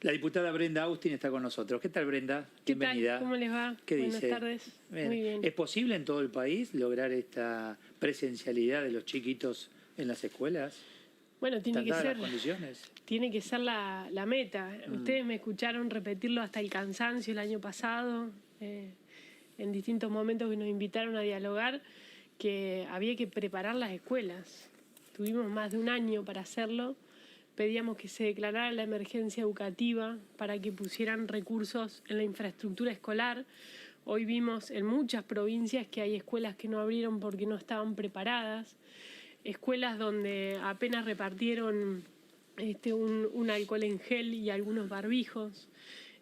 La diputada Brenda Austin está con nosotros. ¿Qué tal, Brenda? ¿Qué Bienvenida. tal? ¿Cómo les va? ¿Qué Buenas dice? tardes. Bien. Muy bien. ¿Es posible en todo el país lograr esta presencialidad de los chiquitos en las escuelas? Bueno, ¿Están dadas las condiciones? Tiene que ser la meta. Ustedes me escucharon repetirlo hasta el cansancio el año pasado, en distintos momentos que nos invitaron a dialogar, que había que preparar las escuelas. Tuvimos más de un año para hacerlo. Pedíamos que se declarara la emergencia educativa para que pusieran recursos en la infraestructura escolar. Hoy vimos en muchas provincias que hay escuelas que no abrieron porque no estaban preparadas, escuelas donde apenas repartieron un alcohol en gel y algunos barbijos,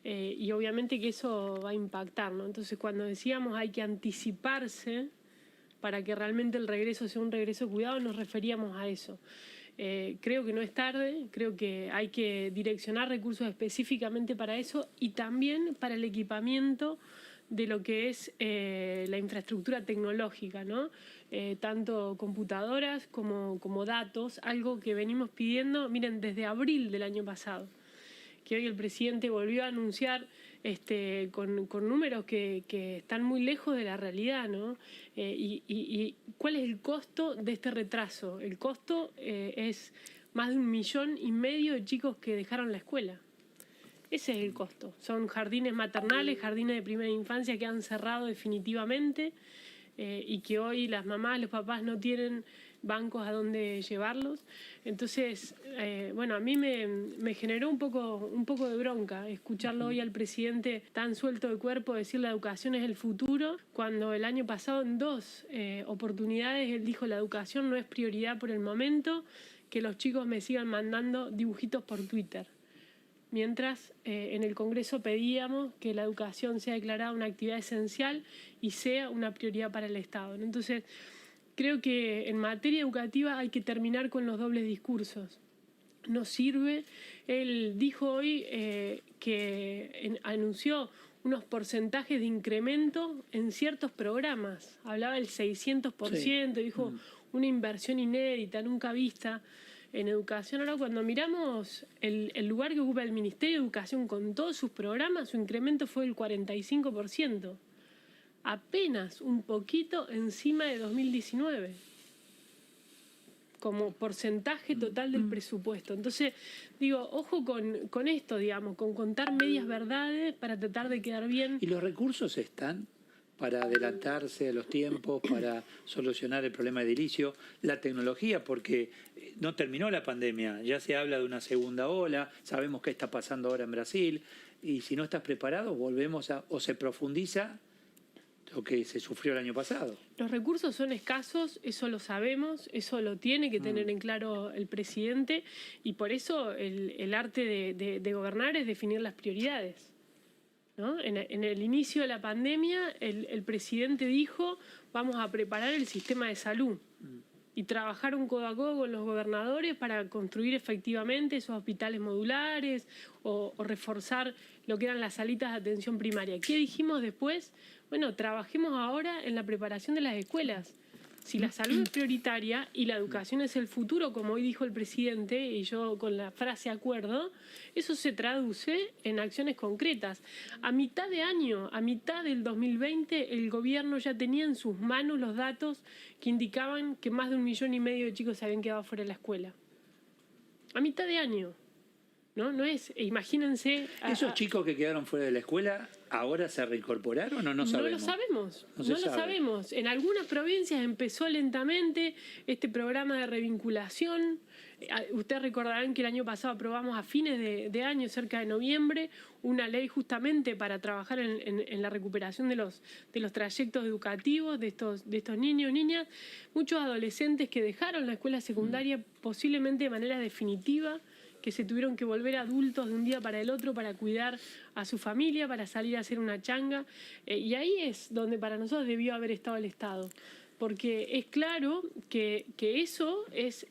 y obviamente que eso va a impactar, ¿no? Entonces, cuando decíamos hay que anticiparse para que realmente el regreso sea un regreso cuidado, nos referíamos a eso. Creo que no es tarde, creo que hay que direccionar recursos específicamente para eso y también para el equipamiento de lo que es la infraestructura tecnológica, ¿no? Tanto computadoras como datos, algo que venimos pidiendo, miren, desde abril del año pasado, que hoy el presidente volvió a anunciar con números que están muy lejos de la realidad, ¿no? Y ¿cuál es el costo de este retraso? El costo es más de 1,5 millones de chicos que dejaron la escuela. Ese es el costo. Son jardines maternales, jardines de primera infancia que han cerrado definitivamente, y que hoy las mamás, los papás no tienen bancos a donde llevarlos. Entonces, bueno, a mí me generó un poco de bronca escucharlo hoy al presidente tan suelto de cuerpo decir la educación es el futuro, cuando el año pasado en 2 oportunidades él dijo la educación no es prioridad por el momento, que los chicos me sigan mandando dibujitos por Twitter. Mientras en el Congreso pedíamos que la educación sea declarada una actividad esencial y sea una prioridad para el Estado. Entonces, creo que en materia educativa hay que terminar con los dobles discursos. No sirve. Él dijo hoy que anunció unos porcentajes de incremento en ciertos programas. Hablaba del 600%, sí. Dijo una inversión inédita, nunca vista en educación. Ahora, cuando miramos el lugar que ocupa el Ministerio de Educación con todos sus programas, su incremento fue del 45%. Apenas un poquito encima de 2019, como porcentaje total del presupuesto. Entonces, digo, ojo con esto, digamos, con contar medias verdades para tratar de quedar bien. ¿Y los recursos están para adelantarse a los tiempos, para solucionar el problema edilicio, la tecnología? Porque no terminó la pandemia, ya se habla de una segunda ola, sabemos qué está pasando ahora en Brasil, y si no estás preparado, volvemos o se profundiza lo que se sufrió el año pasado. Los recursos son escasos, eso lo sabemos, eso lo tiene que tener en claro el presidente, y por eso el arte de gobernar es definir las prioridades, ¿no? En el inicio de la pandemia, el presidente dijo, vamos a preparar el sistema de salud y trabajar un codo a codo con los gobernadores para construir efectivamente esos hospitales modulares o reforzar lo que eran las salitas de atención primaria. ¿Qué dijimos después? Bueno, trabajemos ahora en la preparación de las escuelas. Si la salud es prioritaria y la educación es el futuro, como hoy dijo el presidente, y yo con la frase acuerdo, eso se traduce en acciones concretas. A mitad de año, a mitad del 2020, el gobierno ya tenía en sus manos los datos que indicaban que más de 1,5 millones de chicos se habían quedado fuera de la escuela. A mitad de año. No es, imagínense... ¿Esos chicos que quedaron fuera de la escuela ahora se reincorporaron o no sabemos? No lo sabemos, no lo sabe. sabemos. En algunas provincias empezó lentamente este programa de revinculación. Ustedes recordarán que el año pasado aprobamos a fines de año, cerca de noviembre, una ley justamente para trabajar en la recuperación de los trayectos educativos de estos niños, niñas, muchos adolescentes que dejaron la escuela secundaria posiblemente de manera definitiva, que se tuvieron que volver adultos de un día para el otro para cuidar a su familia, para salir a hacer una changa. Y ahí es donde para nosotros debió haber estado el Estado. Porque es claro que eso es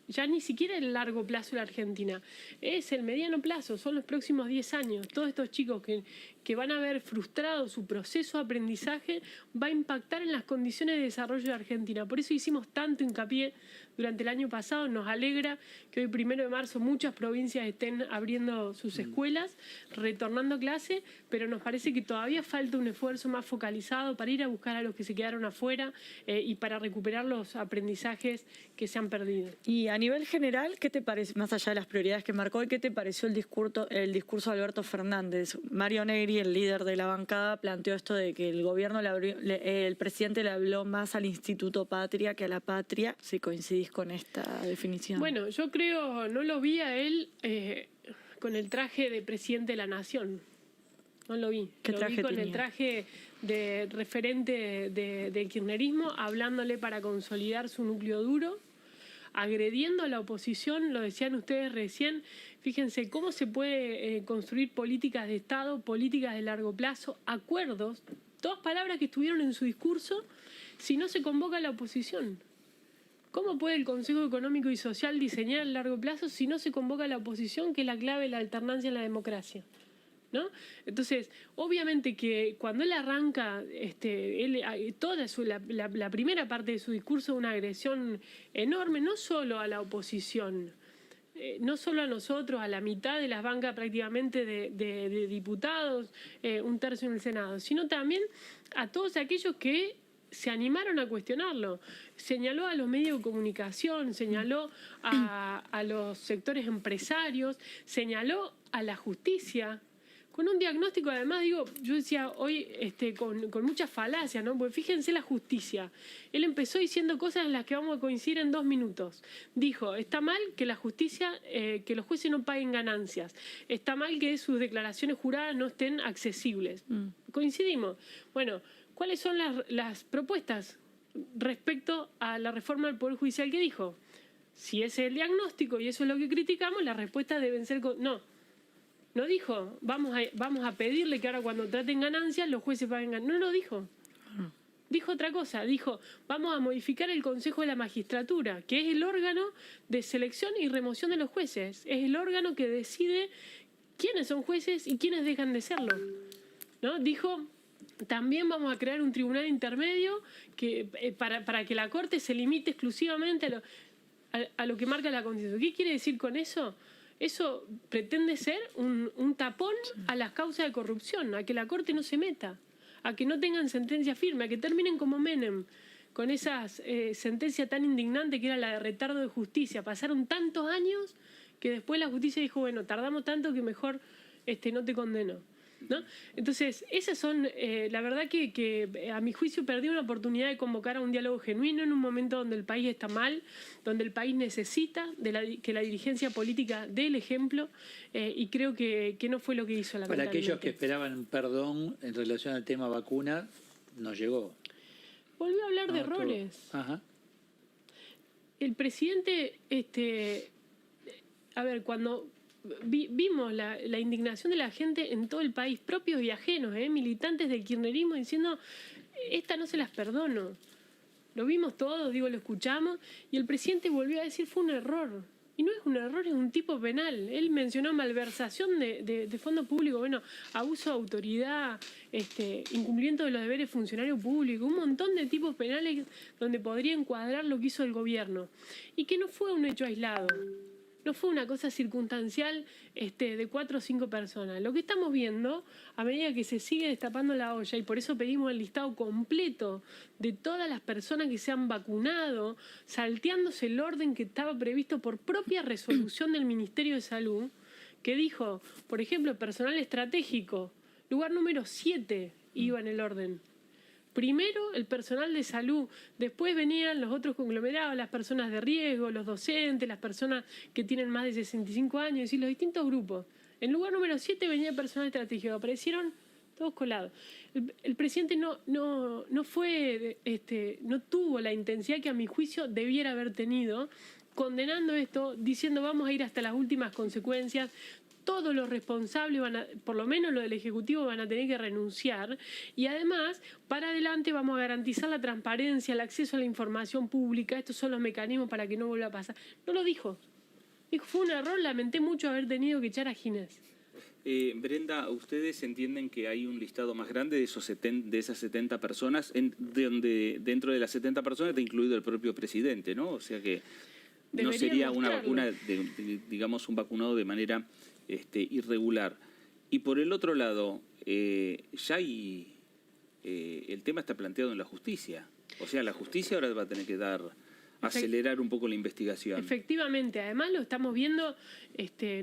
ya ni siquiera el largo plazo de la Argentina, es el mediano plazo, son los próximos 10 años. Todos estos chicos que van a ver frustrado su proceso de aprendizaje va a impactar en las condiciones de desarrollo de Argentina. Por eso hicimos tanto hincapié durante el año pasado. Nos alegra que hoy, 1 de marzo, muchas provincias estén abriendo sus escuelas, retornando a clase, pero nos parece que todavía falta un esfuerzo más focalizado para ir a buscar a los que se quedaron afuera y para recuperar los aprendizajes que se han perdido. Y a nivel general, ¿qué te parece, más allá de las prioridades que marcó, qué te pareció el discurso de Alberto Fernández? Mario Negri, el líder de la bancada, planteó esto de que el gobierno, el presidente le habló más al Instituto Patria que a la patria. Si coincidís con esta definición. Bueno, yo creo, no lo vi a él con el traje de presidente de la Nación. No lo vi. ¿Qué lo traje vi con tenía? el traje de referente del kirchnerismo, hablándole para consolidar su núcleo duro, agrediendo a la oposición, lo decían ustedes recién. Fíjense cómo se puede construir políticas de Estado, políticas de largo plazo, acuerdos, todas palabras que estuvieron en su discurso, si no se convoca a la oposición. ¿Cómo puede el Consejo Económico y Social diseñar a largo plazo si no se convoca a la oposición, que es la clave de la alternancia en la democracia? ¿No? Entonces, obviamente que cuando él arranca, la primera parte de su discurso es una agresión enorme, no solo a la oposición, no solo a nosotros, a la mitad de las bancas prácticamente de diputados, un tercio en el Senado, sino también a todos aquellos que se animaron a cuestionarlo. Señaló a los medios de comunicación, señaló a los sectores empresarios, señaló a la justicia, con un diagnóstico, además, yo decía hoy con muchas falacias, ¿no? Porque fíjense la justicia. Él empezó diciendo cosas en las que vamos a coincidir en 2 minutos. Dijo, está mal que la justicia, que los jueces no paguen ganancias. Está mal que sus declaraciones juradas no estén accesibles. Coincidimos. Bueno, ¿cuáles son las propuestas respecto a la reforma del Poder Judicial que dijo? Si ese es el diagnóstico y eso es lo que criticamos, las respuestas deben ser... No dijo, vamos a pedirle que ahora cuando traten ganancias los jueces paguen ganancias. No lo dijo. Dijo otra cosa, dijo, vamos a modificar el Consejo de la Magistratura, que es el órgano de selección y remoción de los jueces. Es el órgano que decide quiénes son jueces y quiénes dejan de serlo. ¿No? Dijo, también vamos a crear un tribunal intermedio para que la Corte se limite exclusivamente a lo que marca la Constitución. ¿Qué quiere decir con eso? Eso pretende ser un tapón a las causas de corrupción, a que la Corte no se meta, a que no tengan sentencia firme, a que terminen como Menem, con esa sentencia tan indignante que era la de retardo de justicia. Pasaron tantos años que después la justicia dijo, bueno, tardamos tanto que mejor no te condeno, ¿no? Entonces, esas son, la verdad que a mi juicio perdí una oportunidad de convocar a un diálogo genuino en un momento donde el país está mal, donde el país necesita que la dirigencia política dé el ejemplo, y creo que no fue lo que hizo la Para aquellos que esperaban perdón en relación al tema vacuna, no llegó. Volvió a hablar de errores. Ajá. El presidente, cuando vimos la indignación de la gente en todo el país, propios y ajenos, militantes del kirchnerismo diciendo, esta no se las perdono. Lo vimos todos, lo escuchamos, y el presidente volvió a decir, fue un error. Y no es un error, es un tipo penal. Él mencionó malversación de fondos públicos, abuso de autoridad, incumplimiento de los deberes funcionarios públicos, un montón de tipos penales donde podría encuadrar lo que hizo el gobierno. Y que no fue un hecho aislado. No fue una cosa circunstancial de 4 o 5 personas. Lo que estamos viendo, a medida que se sigue destapando la olla, y por eso pedimos el listado completo de todas las personas que se han vacunado, salteándose el orden que estaba previsto por propia resolución del Ministerio de Salud, que dijo, por ejemplo, personal estratégico, lugar número 7 iba en el orden. Primero el personal de salud, después venían los otros conglomerados, las personas de riesgo, los docentes, las personas que tienen más de 65 años, es decir, los distintos grupos. En lugar número 7 venía el personal estratégico, aparecieron todos colados. El presidente no tuvo la intensidad que a mi juicio debiera haber tenido, condenando esto, diciendo vamos a ir hasta las últimas consecuencias. Todos los responsables, por lo menos los del Ejecutivo, van a tener que renunciar, y además, para adelante vamos a garantizar la transparencia, el acceso a la información pública, estos son los mecanismos para que no vuelva a pasar. No lo dijo. Dijo, fue un error, lamenté mucho haber tenido que echar a Ginés. Brenda, ¿ustedes entienden que hay un listado más grande de esas 70 personas, donde dentro de las 70 personas está incluido el propio presidente, ¿no? O sea que no sería una vacuna, digamos, un vacunado de manera irregular. Y por el otro lado, ya hay, el tema está planteado en la justicia. O sea, la justicia ahora va a tener que acelerar un poco la investigación. Efectivamente, además lo estamos viendo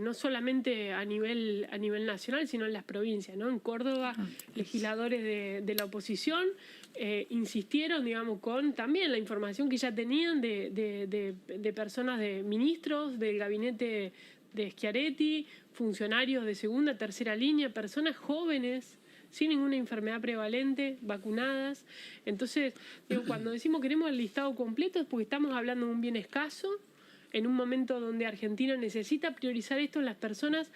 no solamente a nivel nacional, sino en las provincias, ¿no? En Córdoba, legisladores de la oposición insistieron, digamos, con también la información que ya tenían de personas, de ministros del gabinete de Schiaretti, funcionarios de segunda, tercera línea, personas jóvenes sin ninguna enfermedad prevalente, vacunadas. Entonces, digo, cuando decimos queremos el listado completo es porque estamos hablando de un bien escaso, en un momento donde Argentina necesita priorizar esto en las personas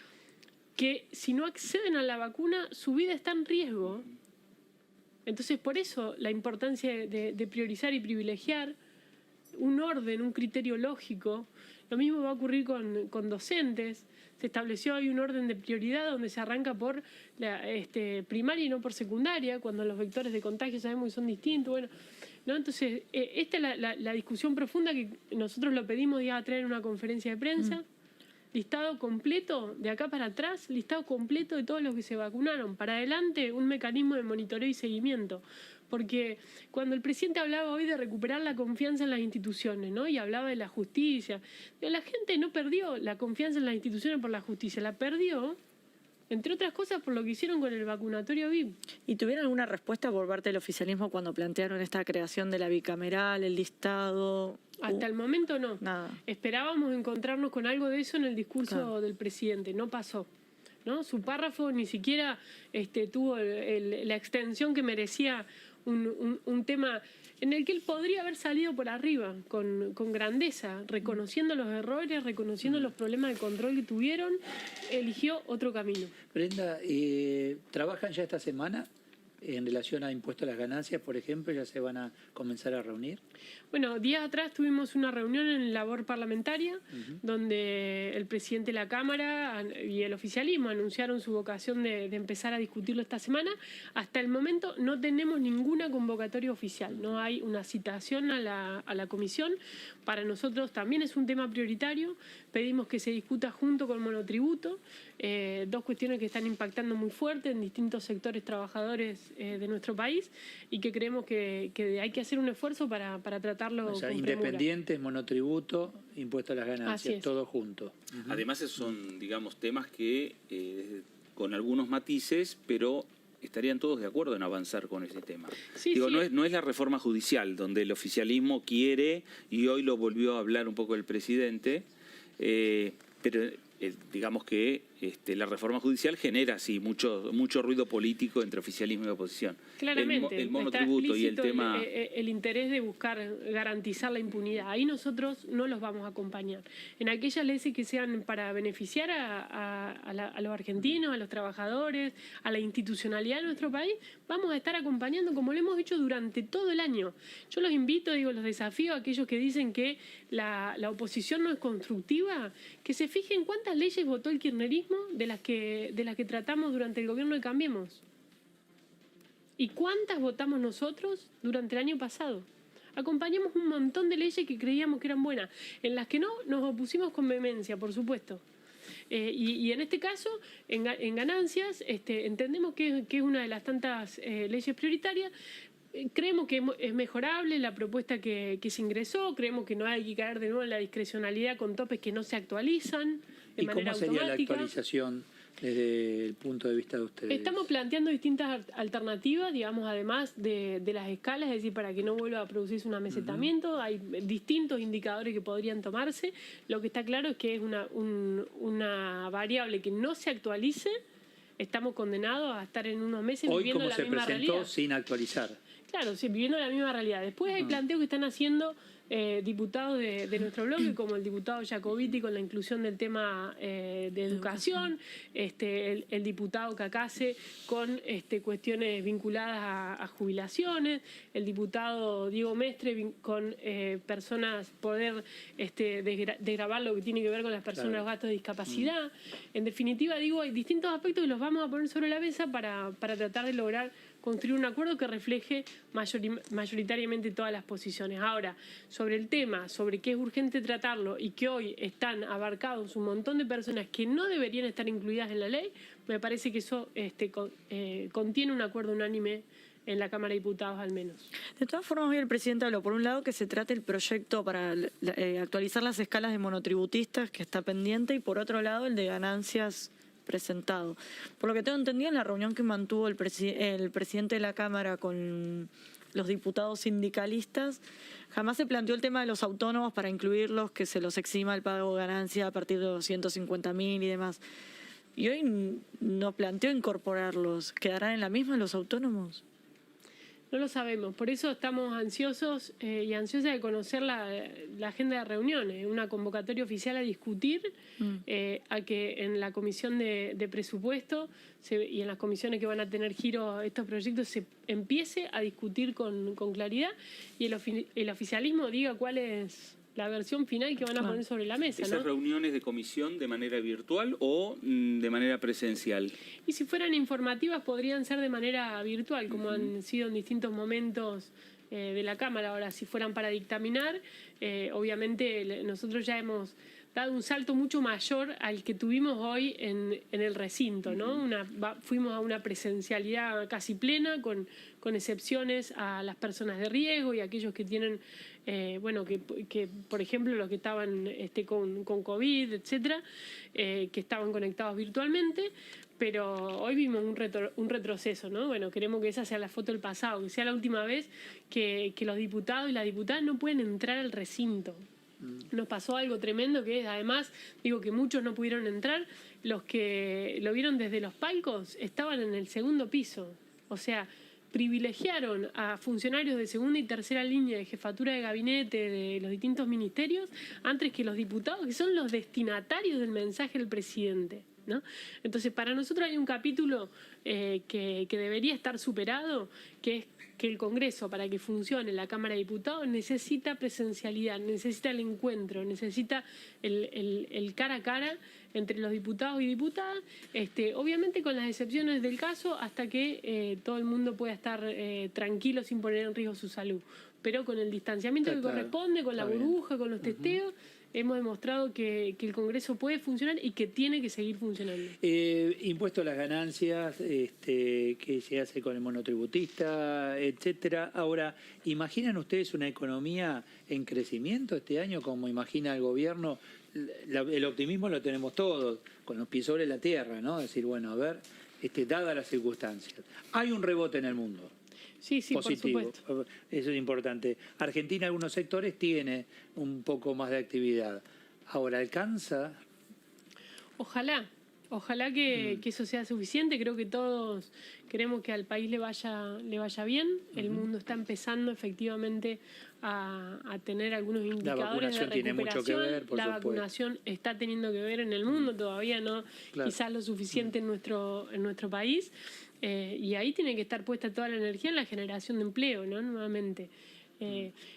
que si no acceden a la vacuna, su vida está en riesgo. Entonces, por eso la importancia de priorizar y privilegiar un orden, un criterio lógico. Lo mismo va a ocurrir con docentes. Se estableció ahí un orden de prioridad donde se arranca por la primaria y no por secundaria, cuando los vectores de contagio sabemos que son distintos. Bueno, ¿no? Entonces, esta es la discusión profunda que nosotros lo pedimos ya a traer en una conferencia de prensa. Listado completo, de acá para atrás, listado completo de todos los que se vacunaron. Para adelante, un mecanismo de monitoreo y seguimiento. Porque cuando el presidente hablaba hoy de recuperar la confianza en las instituciones, ¿no? Y hablaba de la justicia, la gente no perdió la confianza en las instituciones por la justicia, la perdió, entre otras cosas, por lo que hicieron con el vacunatorio VIP. ¿Y tuvieron alguna respuesta por parte del oficialismo cuando plantearon esta creación de la bicameral, el listado? Hasta el momento no. Nada. Esperábamos encontrarnos con algo de eso en el discurso del presidente, no pasó. ¿No? Su párrafo ni siquiera tuvo la extensión que merecía un tema en el que él podría haber salido por arriba, con grandeza, reconociendo los errores, reconociendo los problemas de control que tuvieron, eligió otro camino. Brenda, ¿trabajan ya esta semana en relación a impuesto a las ganancias, por ejemplo? ¿Ya se van a comenzar a reunir? Bueno, días atrás tuvimos una reunión en labor parlamentaria donde el presidente de la Cámara y el oficialismo anunciaron su vocación de empezar a discutirlo esta semana. Hasta el momento no tenemos ninguna convocatoria oficial, no hay una citación a la comisión. Para nosotros también es un tema prioritario, pedimos que se discuta junto con el monotributo, dos cuestiones que están impactando muy fuerte en distintos sectores trabajadores de nuestro país y que creemos que hay que hacer un esfuerzo para tratarlo. O sea, independientes, monotributo, impuesto a las ganancias, todo junto. Además, esos son, digamos, temas que con algunos matices, pero estarían todos de acuerdo en avanzar con ese tema. Sí, Digo, sí. No es la reforma judicial, donde el oficialismo quiere, y hoy lo volvió a hablar un poco el presidente, pero digamos que la reforma judicial genera sí mucho ruido político entre oficialismo y oposición. Claramente, el monotributo y el tema... el interés de buscar garantizar la impunidad. Ahí nosotros no los vamos a acompañar. En aquellas leyes que sean para beneficiar a los argentinos, a los trabajadores, a la institucionalidad de nuestro país, vamos a estar acompañando como lo hemos hecho durante todo el año. Yo los invito, los desafío a aquellos que dicen que la oposición no es constructiva, que se fijen cuántas leyes votó el kirchnerismo de las que tratamos durante el gobierno de Cambiemos. ¿Y cuántas votamos nosotros durante el año pasado? Acompañamos un montón de leyes que creíamos que eran buenas, en las que no nos opusimos con vehemencia, por supuesto. Y en este caso, en ganancias, entendemos que es una de las tantas leyes prioritarias. Creemos que es mejorable la propuesta que se ingresó, creemos que no hay que caer de nuevo en la discrecionalidad con topes que no se actualizan de manera automática. ¿Y cómo sería la actualización desde el punto de vista de ustedes? Estamos planteando distintas alternativas, digamos, además de las escalas, es decir, para que no vuelva a producirse un amesetamiento. Hay distintos indicadores que podrían tomarse. Lo que está claro es que es una variable que no se actualice. Estamos condenados a estar en unos meses viviendo la misma realidad. Hoy, como se presentó, sin actualizar. Claro, sí, viviendo la misma realidad. Después hay planteos que están haciendo diputados de nuestro bloque, como el diputado Jacobiti con la inclusión del tema de educación, el diputado Cacase con cuestiones vinculadas a jubilaciones, el diputado Diego Mestre con personas, poder desgravar lo que tiene que ver con las personas, los gastos de discapacidad. En definitiva, hay distintos aspectos que los vamos a poner sobre la mesa para tratar de lograr construir un acuerdo que refleje mayoritariamente todas las posiciones. Ahora, sobre el tema, sobre qué es urgente tratarlo y que hoy están abarcados un montón de personas que no deberían estar incluidas en la ley, me parece que eso contiene un acuerdo unánime en la Cámara de Diputados al menos. De todas formas, hoy el presidente habló, por un lado, que se trate el proyecto para actualizar las escalas de monotributistas, que está pendiente, y por otro lado, el de ganancias presentado. Por lo que tengo entendido, en la reunión que mantuvo el presidente de la Cámara con los diputados sindicalistas, jamás se planteó el tema de los autónomos para incluirlos, que se los exima el pago de ganancia a partir de los 250.000 y demás. Y hoy no planteó incorporarlos. ¿Quedarán en la misma los autónomos? No lo sabemos, por eso estamos ansiosos y ansiosas de conocer la agenda de reuniones, una convocatoria oficial a discutir, a que en la comisión de presupuesto y en las comisiones que van a tener giro estos proyectos se empiece a discutir con claridad y el oficialismo diga cuál es la versión final que van a poner sobre la mesa, ¿no? ¿Esas reuniones de comisión de manera virtual o de manera presencial? Y si fueran informativas podrían ser de manera virtual, como han sido en distintos momentos de la Cámara. Ahora, si fueran para dictaminar, obviamente nosotros ya hemos dado un salto mucho mayor al que tuvimos hoy en el recinto, ¿no? Fuimos a una presencialidad casi plena, con excepciones a las personas de riesgo y aquellos que tienen, que por ejemplo los que estaban con COVID, etcétera, que estaban conectados virtualmente. Pero hoy vimos un retroceso, ¿no? Bueno, queremos que esa sea la foto del pasado, que sea la última vez que los diputados y las diputadas no pueden entrar al recinto. Nos pasó algo tremendo que es, además, digo que muchos no pudieron entrar, los que lo vieron desde los palcos estaban en el segundo piso. O sea, privilegiaron a funcionarios de segunda y tercera línea de jefatura de gabinete de los distintos ministerios antes que los diputados, que son los destinatarios del mensaje del presidente, ¿no? Entonces, para nosotros hay un capítulo que debería estar superado, que es que el Congreso, para que funcione la Cámara de Diputados, necesita presencialidad, necesita el encuentro, necesita el cara a cara entre los diputados y diputadas, obviamente con las excepciones del caso, hasta que todo el mundo pueda estar tranquilo sin poner en riesgo su salud. Pero con el distanciamiento que corresponde, con la burbuja, con los testeos, hemos demostrado que el Congreso puede funcionar y que tiene que seguir funcionando. Impuesto a las ganancias, que se hace con el monotributista, etcétera. Ahora, ¿imaginan ustedes una economía en crecimiento este año, como imagina el gobierno? El optimismo lo tenemos todos, con los pies sobre la tierra, ¿no? Decir, bueno, a ver, dadas las circunstancias. Hay un rebote en el mundo. Sí, positivo. Por supuesto. Eso es importante. Argentina, algunos sectores, tiene un poco más de actividad. Ahora, ¿alcanza? Ojalá que eso sea suficiente. Creo que todos queremos que al país le vaya bien. El mundo está empezando efectivamente a tener algunos indicadores de recuperación. Tiene mucho que ver, por la supuesto. Vacunación está teniendo que ver en el mundo, todavía no, quizás lo suficiente en nuestro país. Y ahí tiene que estar puesta toda la energía en la generación de empleo, ¿no? Nuevamente.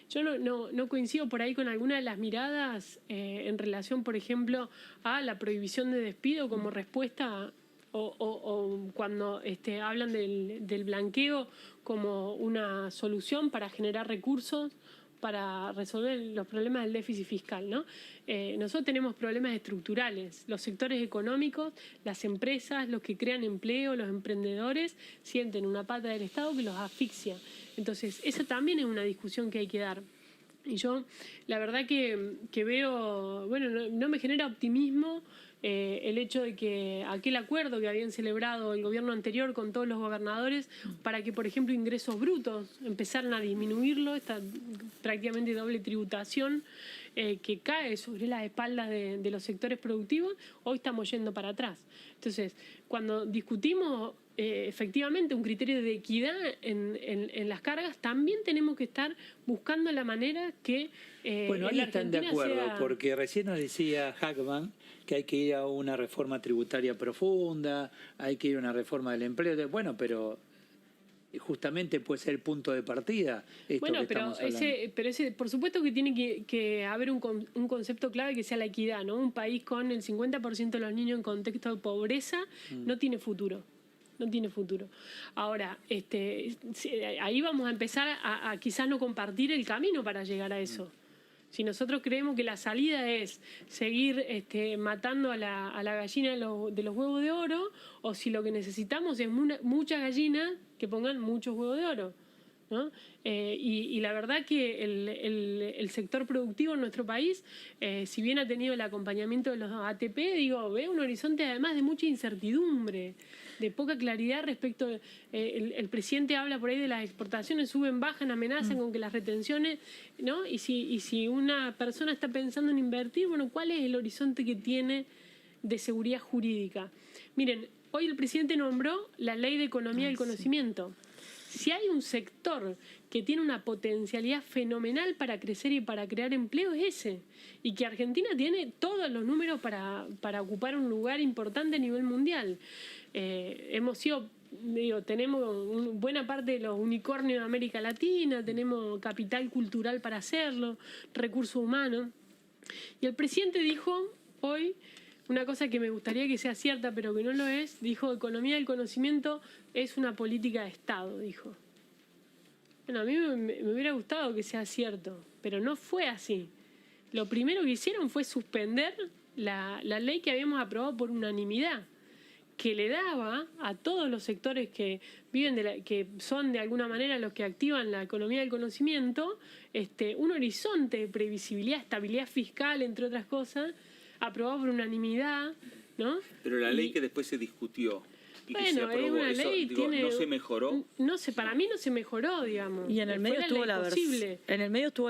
Yo no coincido por ahí con alguna de las miradas en relación, por ejemplo, a la prohibición de despido como respuesta o cuando hablan del blanqueo como una solución para generar recursos para resolver los problemas del déficit fiscal, ¿no? Nosotros tenemos problemas estructurales. Los sectores económicos, las empresas, los que crean empleo, los emprendedores, sienten una pata del Estado que los asfixia. Entonces, esa también es una discusión que hay que dar. Y yo, la verdad que veo, no me genera optimismo el hecho de que aquel acuerdo que habían celebrado el gobierno anterior con todos los gobernadores para que, por ejemplo, ingresos brutos empezaran a disminuirlo, esta prácticamente doble tributación que cae sobre las espaldas de los sectores productivos, hoy estamos yendo para atrás. Entonces, cuando discutimos efectivamente un criterio de equidad en las cargas, también tenemos que estar buscando la manera que bueno, ahí están de acuerdo, porque recién nos decía Hackman que hay que ir a una reforma tributaria profunda, hay que ir a una reforma del empleo. Bueno, pero justamente puede ser el punto de partida. Pero ese, por supuesto que tiene que haber un concepto clave que sea la equidad, ¿no? Un país con el 50% de los niños en contexto de pobreza no tiene futuro. no tiene futuro. Ahora, ahí vamos a empezar a quizás no compartir el camino para llegar a eso. Si nosotros creemos que la salida es seguir matando a la gallina de los huevos de oro, o si lo que necesitamos es muchas gallinas que pongan muchos huevos de oro, ¿no? Y la verdad que el sector productivo en nuestro país, si bien ha tenido el acompañamiento de los ATP, ve un horizonte además de mucha incertidumbre, de poca claridad respecto. El presidente habla por ahí de las exportaciones, suben, bajan, amenazan con que las retenciones, ¿no? Y si una persona está pensando en invertir, bueno, ¿cuál es el horizonte que tiene de seguridad jurídica? Miren, hoy el presidente nombró la Ley de Economía del Conocimiento. Si hay un sector que tiene una potencialidad fenomenal para crecer y para crear empleo, es ese. Y que Argentina tiene todos los números para ocupar un lugar importante a nivel mundial. Tenemos buena parte de los unicornios de América Latina, tenemos capital cultural para hacerlo, recursos humanos. Y el presidente dijo hoy una cosa que me gustaría que sea cierta, pero que no lo es. Dijo: economía del conocimiento es una política de Estado, dijo. Bueno, a mí me hubiera gustado que sea cierto, pero no fue así. Lo primero que hicieron fue suspender la ley que habíamos aprobado por unanimidad, que le daba a todos los sectores que viven que son de alguna manera los que activan la economía del conocimiento, un horizonte de previsibilidad, estabilidad fiscal, entre otras cosas, aprobado por unanimidad, ¿no? Pero la ley que después se discutió y que se aprobó, una ley, ¿no se mejoró? No sé, para mí no se mejoró, digamos. Y en el medio estuvo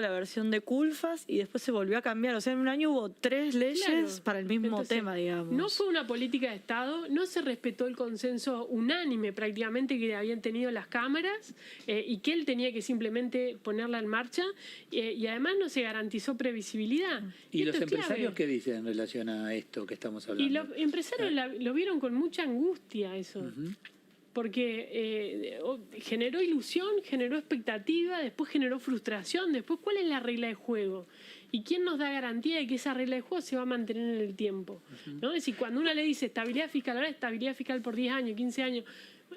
la versión de Culfas y después se volvió a cambiar. O sea, en un año hubo 3 leyes para el mismo tema, digamos. No fue una política de Estado, no se respetó el consenso unánime prácticamente que habían tenido las cámaras, y que él tenía que simplemente ponerla en marcha, y además no se garantizó previsibilidad. ¿Y los empresarios qué dicen en relación a esto que estamos hablando? Y los empresarios lo vieron con mucha angustia eso. Porque generó ilusión, generó expectativa, después generó frustración, después ¿cuál es la regla de juego? ¿Y quién nos da garantía de que esa regla de juego se va a mantener en el tiempo? ¿No? Es decir, cuando una ley dice estabilidad fiscal, ahora estabilidad fiscal por 10 años, 15 años,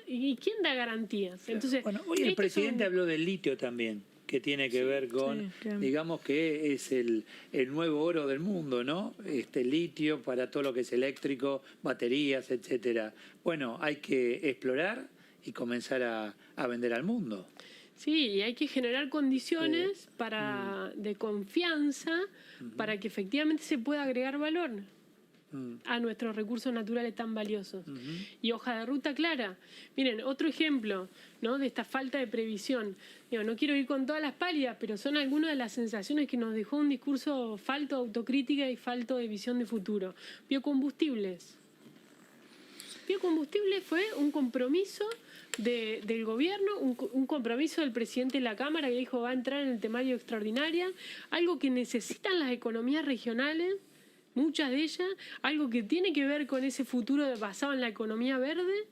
¿y quién da garantías? Entonces, bueno, hoy el presidente habló del litio también, que tiene que ver con, digamos que es el nuevo oro del mundo, ¿no? Litio para todo lo que es eléctrico, baterías, etcétera. Bueno, hay que explorar y comenzar a vender al mundo. Sí, y hay que generar condiciones de confianza para que efectivamente se pueda agregar valor a nuestros recursos naturales tan valiosos. Y hoja de ruta clara. Miren, otro ejemplo, ¿no?, de esta falta de previsión. No quiero ir con todas las pálidas, pero son algunas de las sensaciones que nos dejó un discurso falto de autocrítica y falto de visión de futuro. Biocombustibles. Biocombustibles fue un compromiso del gobierno, un compromiso del presidente de la Cámara que dijo va a entrar en el temario extraordinario, algo que necesitan las economías regionales, muchas de ellas, algo que tiene que ver con ese futuro basado en la economía verde,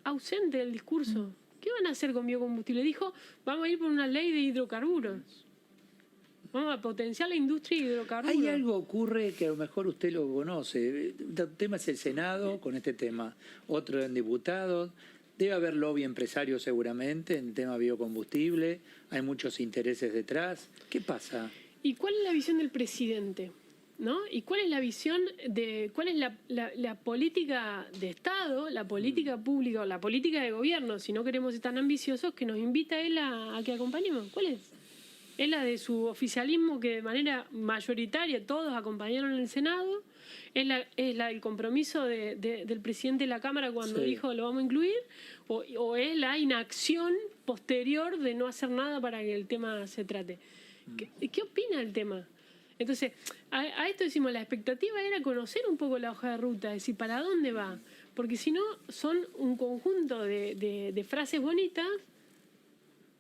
ausente del discurso. ¿Qué van a hacer con biocombustible? Dijo, vamos a ir por una ley de hidrocarburos. Vamos a potenciar la industria de hidrocarburos. Hay algo ocurre que a lo mejor usted lo conoce. Un tema es el Senado con este tema, otro en diputados. Debe haber lobby empresario seguramente en el tema biocombustible. Hay muchos intereses detrás. ¿Qué pasa? ¿Y cuál es la visión del presidente? ¿No? ¿Y cuál es la visión cuál es la política de Estado, la política pública o la política de gobierno, si no queremos ser tan ambiciosos, que nos invita a él a que acompañemos? ¿Cuál es? ¿Es la de su oficialismo que de manera mayoritaria todos acompañaron en el Senado? ¿Es la del compromiso del presidente de la Cámara cuando dijo lo vamos a incluir? ¿O es la inacción posterior de no hacer nada para que el tema se trate? ¿Qué opina del tema? Entonces, a esto decimos, la expectativa era conocer un poco la hoja de ruta, es decir, ¿para dónde va? Porque si no, son un conjunto de frases bonitas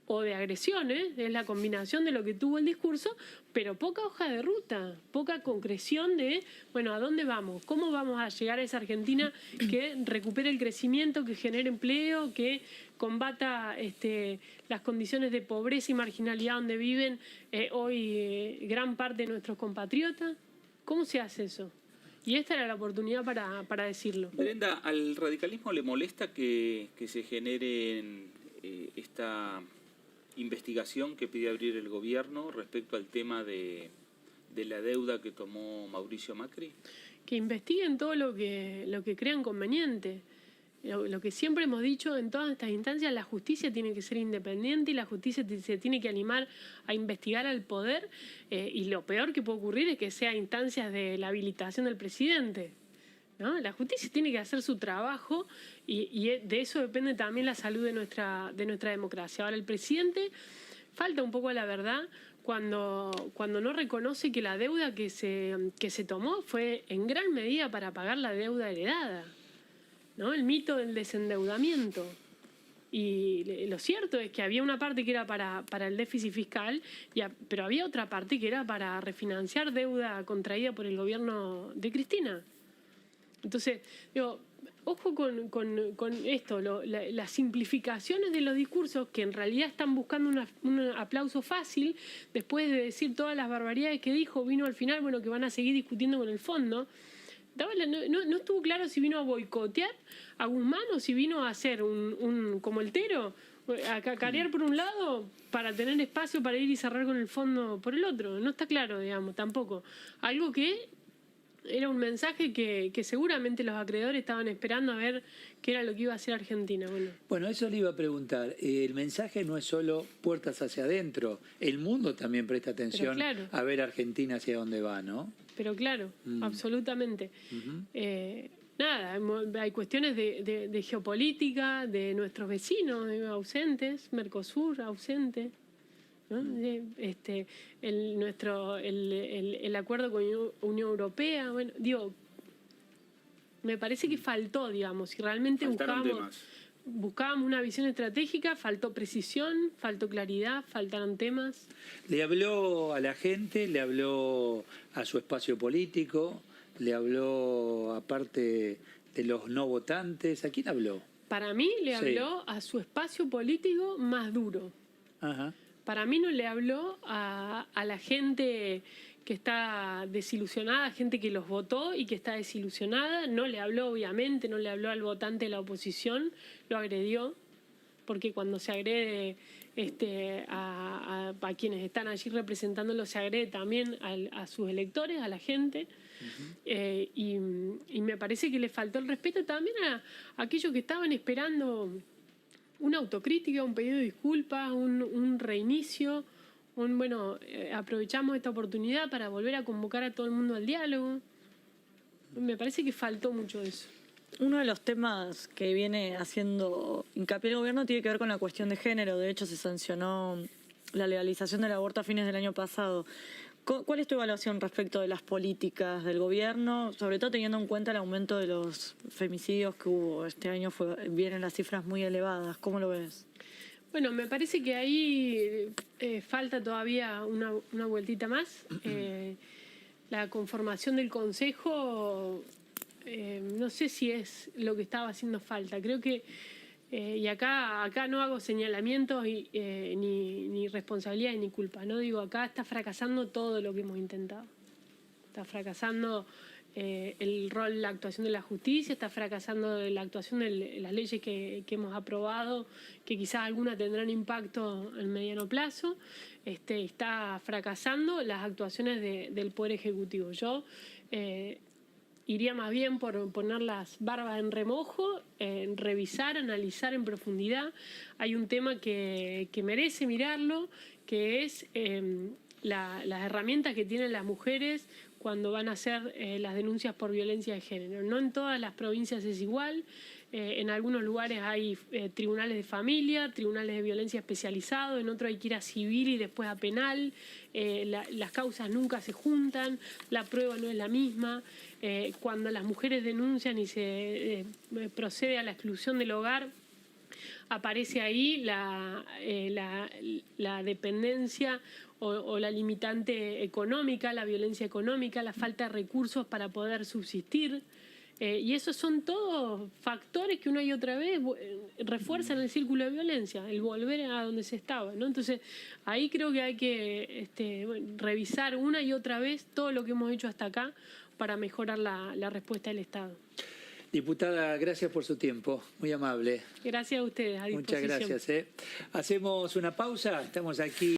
o de agresiones, es la combinación de lo que tuvo el discurso, pero poca hoja de ruta, poca concreción de, bueno, ¿a dónde vamos? ¿Cómo vamos a llegar a esa Argentina que recupere el crecimiento, que genere empleo, que combata las condiciones de pobreza y marginalidad donde viven hoy gran parte de nuestros compatriotas? ¿Cómo se hace eso? Y esta era la oportunidad para decirlo. Brenda, ¿al radicalismo le molesta que se genere esta investigación que pide abrir el gobierno respecto al tema de la deuda que tomó Mauricio Macri? Que investiguen todo lo que crean conveniente. Lo que siempre hemos dicho en todas estas instancias, la justicia tiene que ser independiente y la justicia se tiene que animar a investigar al poder, y lo peor que puede ocurrir es que sea instancias de la habilitación del presidente, ¿no? La justicia tiene que hacer su trabajo y de eso depende también la salud de nuestra democracia. Ahora, el presidente falta un poco a la verdad cuando no reconoce que la deuda que se tomó fue en gran medida para pagar la deuda heredada, ¿no? El mito del desendeudamiento. Y lo cierto es que había una parte que era para el déficit fiscal, pero había otra parte que era para refinanciar deuda contraída por el gobierno de Cristina. Entonces, digo, ojo con esto, las simplificaciones de los discursos que en realidad están buscando un aplauso fácil, después de decir todas las barbaridades que dijo, vino al final, bueno, que van a seguir discutiendo con el fondo. No estuvo claro si vino a boicotear a Guzmán o si vino a hacer como el Tero, a cacarear por un lado para tener espacio para ir y cerrar con el fondo por el otro. No está claro, digamos, tampoco. Algo que era un mensaje que seguramente los acreedores estaban esperando a ver qué era lo que iba a hacer Argentina. Bueno, eso le iba a preguntar. El mensaje no es solo puertas hacia adentro. El mundo también presta atención a ver Argentina hacia dónde va, ¿no? Pero claro, absolutamente. Nada, hay cuestiones de geopolítica, de nuestros vecinos ausentes, Mercosur ausente, ¿no? El acuerdo con Unión Europea. Bueno, digo, me parece que faltó, digamos, si realmente buscábamos una visión estratégica, faltó precisión, faltó claridad, faltaron temas. Le habló a la gente, le habló a su espacio político, le habló aparte de los no votantes. ¿A quién habló? Para mí le habló a su espacio político más duro. Ajá. Para mí no le habló a la gente que está desilusionada, gente que los votó y que está desilusionada. No le habló, obviamente, no le habló al votante de la oposición, lo agredió, porque cuando se agrede a quienes están allí representándolo, se agrede también a sus electores, a la gente. Y me parece que le faltó el respeto también a aquellos que estaban esperando una autocrítica, un pedido de disculpas, un reinicio. Aprovechamos esta oportunidad para volver a convocar a todo el mundo al diálogo. Me parece que faltó mucho de eso. Uno de los temas que viene haciendo hincapié el gobierno tiene que ver con la cuestión de género. De hecho, se sancionó la legalización del aborto a fines del año pasado. ¿Cuál es tu evaluación respecto de las políticas del gobierno, sobre todo teniendo en cuenta el aumento de los femicidios que hubo este año? Vienen las cifras muy elevadas. ¿Cómo lo ves? Bueno, me parece que ahí falta todavía una vueltita más. La conformación del Consejo, no sé si es lo que estaba haciendo falta. Creo que, y acá no hago señalamientos ni responsabilidad ni culpa, ¿no? Digo, acá está fracasando todo lo que hemos intentado. Está fracasando el rol, la actuación de la justicia, está fracasando la actuación de las leyes que hemos aprobado, que quizás algunas tendrán impacto en mediano plazo. Está fracasando las actuaciones del Poder Ejecutivo. Yo iría más bien por poner las barbas en remojo, revisar, analizar en profundidad. Hay un tema que merece mirarlo, que es las herramientas que tienen las mujeres cuando van a hacer las denuncias por violencia de género. No en todas las provincias es igual. En algunos lugares hay tribunales de familia, tribunales de violencia especializados, en otros hay que ir a civil y después a penal. Las causas nunca se juntan, la prueba no es la misma. Cuando las mujeres denuncian y se procede a la exclusión del hogar, aparece ahí la dependencia o la limitante económica, la violencia económica, la falta de recursos para poder subsistir. Y esos son todos factores que una y otra vez refuerzan el círculo de violencia, el volver a donde se estaba, ¿no? Entonces, ahí creo que hay que revisar una y otra vez todo lo que hemos hecho hasta acá, para mejorar la respuesta del Estado. Diputada, gracias por su tiempo, muy amable. Gracias a ustedes, a disposición. Muchas gracias. Hacemos una pausa, estamos aquí.